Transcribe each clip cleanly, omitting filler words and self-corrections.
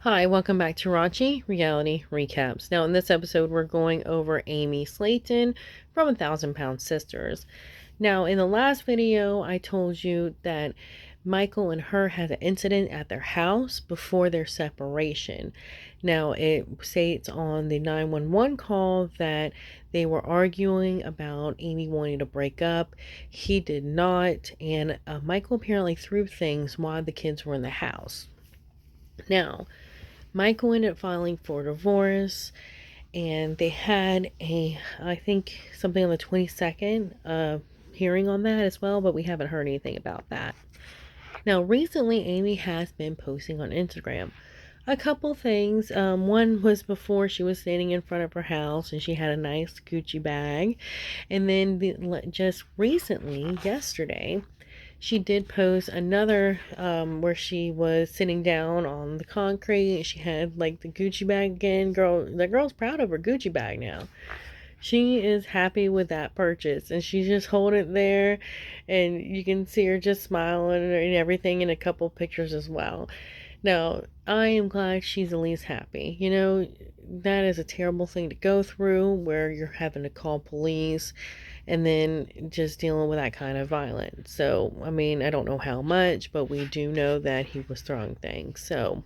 Hi, welcome back to Rachi Reality Recaps. Now, in this episode, we're going over Amy Slaton from 1,000 Pound Sisters. Now, in the last video, I told you that Michael and her had an incident at their house before their separation. Now, it states on the 911 call that they were arguing about Amy wanting to break up. He did not, and Michael apparently threw things while the kids were in the house. Now, Michael ended up filing for divorce, and they had I think, something on the 22nd hearing on that as well, but we haven't heard anything about that. Now, recently, Amy has been posting on Instagram a couple things. One was before she was standing in front of her house and she had a nice Gucci bag. And then just recently, yesterday, she did post another where she was sitting down on the concrete. She had like the Gucci bag again. The girl's proud of her Gucci bag now. She is happy with that purchase, and she's just holding it there, and you can see her just smiling and everything in a couple pictures as well. Now, I am glad she's at least happy. That is a terrible thing to go through, where you're having to call police and then just dealing with that kind of violence. So, I mean, I don't know how much, but we do know that he was throwing things. So,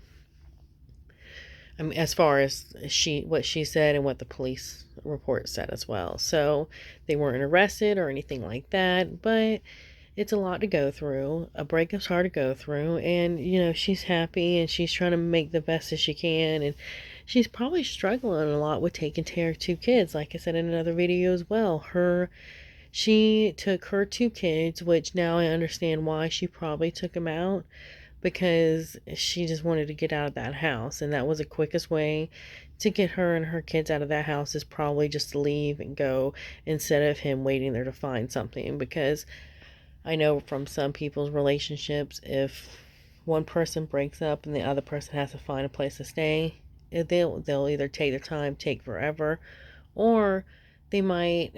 I mean, as far as what she said and what the police report said as well. So, they weren't arrested or anything like that, but it's a lot to go through. A breakup's hard to go through, and she's happy and she's trying to make the best as she can, and she's probably struggling a lot with taking care of two kids, like I said in another video as well. She took her two kids, which now I understand why she probably took them out, because she just wanted to get out of that house, and that was the quickest way to get her and her kids out of that house, is probably just to leave and go, instead of him waiting there to find something. Because I know from some people's relationships, if one person breaks up and the other person has to find a place to stay, they'll either take their time, take forever, or they might,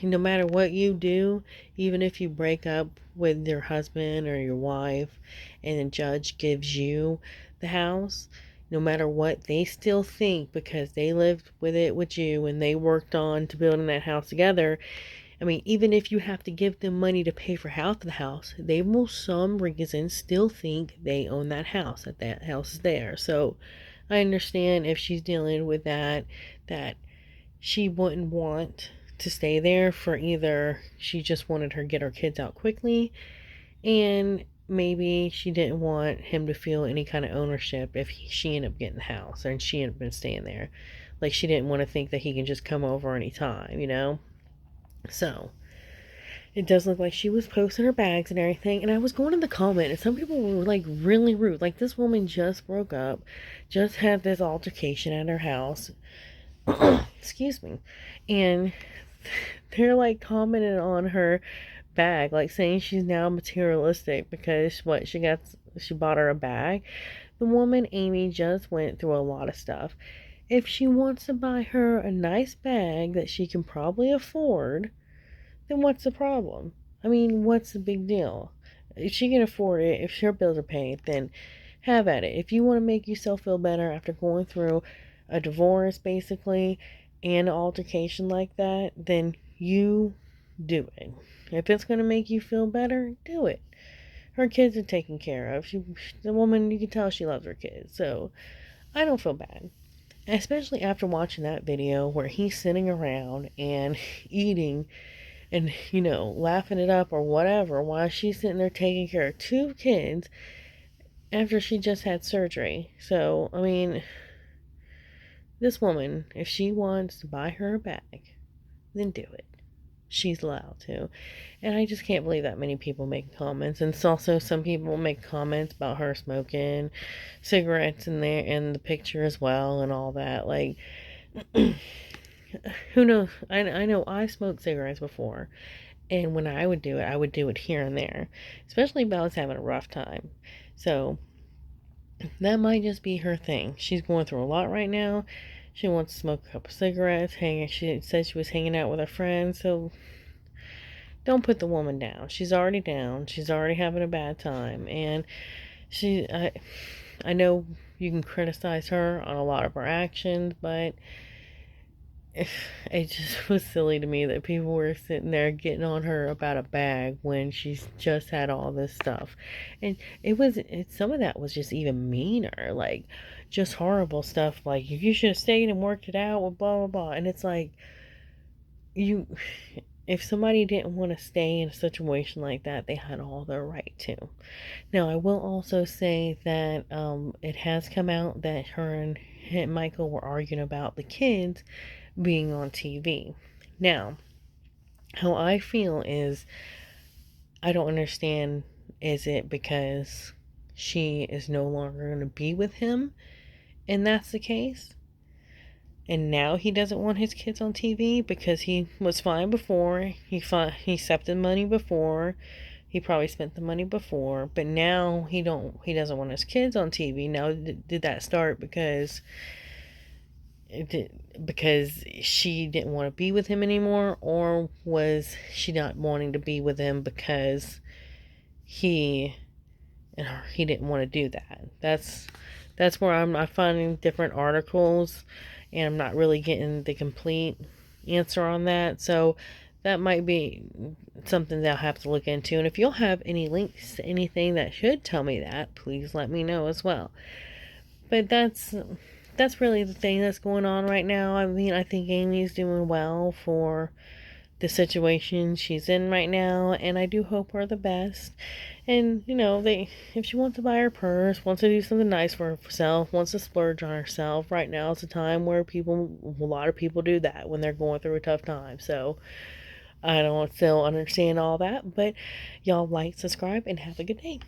no matter what you do, even if you break up with your husband or your wife and the judge gives you the house, no matter what, they still think, because they lived with it with you and they worked on to building that house together. I mean, even if you have to give them money to pay for half of the house, they will, some reason, still think they own that house, that house is there. So I understand if she's dealing with that she wouldn't want to stay there, for either she just wanted her get her kids out quickly, and maybe she didn't want him to feel any kind of ownership if she ended up getting the house and she ended up been staying there. Like, she didn't want to think that he can just come over anytime. So it does look like she was posting her bags and everything. And I was going in the comment, and some people were like really rude. Like, this woman just broke up, just had this altercation at her house. Excuse me. And they're like commenting on her bag, like saying she's now materialistic because she bought her a bag. The woman, Amy, just went through a lot of stuff. If she wants to buy her a nice bag that she can probably afford, then what's the problem? I mean, what's the big deal? If she can afford it, if her bills are paid, then have at it. If you want to make yourself feel better after going through a divorce, basically, and an altercation like that, then you do it. If it's going to make you feel better, do it. Her kids are taken care of. The woman, you can tell she loves her kids. So I don't feel bad. Especially after watching that video where he's sitting around and eating and, laughing it up or whatever, while she's sitting there taking care of two kids after she just had surgery. So, I mean, this woman, if she wants to buy her a bag, then do it. She's allowed to. And I just can't believe that many people make comments. And it's also, some people make comments about her smoking cigarettes in the picture as well and all that. Like, who knows? I know I smoked cigarettes before, and when I would do it here and there, especially if I was having a rough time. So that might just be her thing. She's going through a lot right now. She wants to smoke a couple cigarettes. She said she was hanging out with her friends. So don't put the woman down. She's already down. She's already having a bad time, and I know you can criticize her on a lot of her actions, but it just was silly to me that people were sitting there getting on her about a bag when she's just had all this stuff. And some of that was just even meaner, like just horrible stuff like you should have stayed and worked it out with blah blah blah. And it's like, you if somebody didn't want to stay in a situation like that, they had all the right to. Now, I will also say that it has come out that her and Michael were arguing about the kids being on TV. Now, how I feel is, I don't understand, is it because she is no longer going to be with him and that's the case? And now he doesn't want his kids on TV because he was fine before. He accepted money before. He probably spent the money before, but now he doesn't want his kids on TV. Now, did that start because because she didn't want to be with him anymore, or was she not wanting to be with him because he didn't want to do that? That's where I'm finding different articles, and I'm not really getting the complete answer on that. So that might be something that I'll have to look into. And if you'll have any links to anything that should tell me that, please let me know as well. But that's really the thing that's going on right now. I mean, I think Amy's doing well for the situation she's in right now, and I do hope her the best. And if she wants to buy her purse, wants to do something nice for herself, wants to splurge on herself, right now it's a time where a lot of people do that when they're going through a tough time. So I don't still understand all that, but y'all like, subscribe, and have a good day.